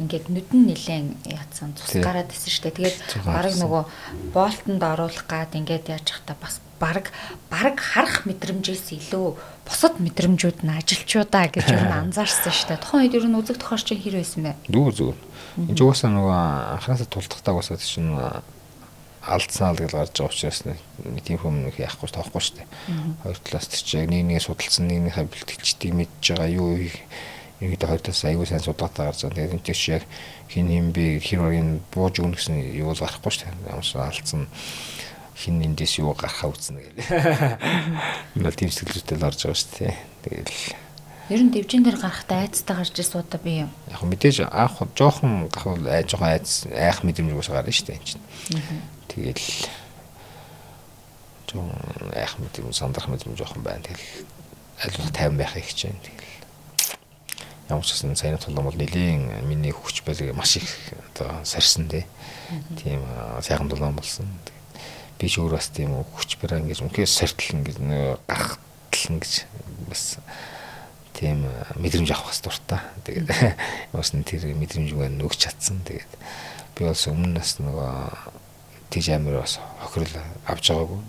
ингээд нүдэн нилээн яатсан цус гараад исэн шүү дээ. Тэгээд бараг нөгөө болтонд оруулах гад ингээд яаж хата бас бараг харах мэдрэмжээс илүү бусад мэдрэмжүүд нь ажилчудаа гэж юу анзаарсан шүү дээ. Тухайн үед ер нь үзэг тохиолч хэр байсан бэ? Зүгээр. Энд угаасаа нөгөө анхаасаа тулдахтаа угаасаа чинь алдсанаа л гэж гарч байгаа учраас тийм хүмүүс яахгүй тоохгүй шүү дээ. Хоёр талаас чинь нэг судалсан нэгнийхээ бэлтгэгчдийг мэдж байгаа юу ингээд хоёр талаас аюул сайн судалгаа гарч байгаа. Тэгээд энэ чинь яг хин юм бэ хэр өрийн бууж өгнө гэсэн юу л гарахгүй шүү дээ. Ямарсаа алдсан хин эндээс юу гарахаа үзнэ гэл. Энэ тийм сэтгэлзүйтэй л орж байгаа шүү дээ. Тэгэл ер нь дэвжин дээр гарахтаа айцтай гарч ирсэн удаа би юм. Яг мэдээж анх жоохон гахвал жоохон айх мэдрэмж уусаа гарна шүү дээ энэ чинь. Тэгэл жоохон айх мэдрэмж сандрах мэдрэмж жоохон байна. Тэгэл аль болох тайван байхыг хичээн. Тэгэл ямар ч гэсэн сайн тулам бол нэлийн миний хүч байлыг маш их одоо сарсан дээ. Тийм сайхан тулам болсон. Би ч өөрөө бас тийм хүч бараа ингэж үнхээр сартал ингэж гарахтал ингэж бас тийм мэдрэмж авах бас дуртай. Тэгээд бас тэр мэдрэмжийг нөгч чадсан. Тэгээд би бас өмнөөс нөгөө тийж амир бас хохирол авч байгаагүй.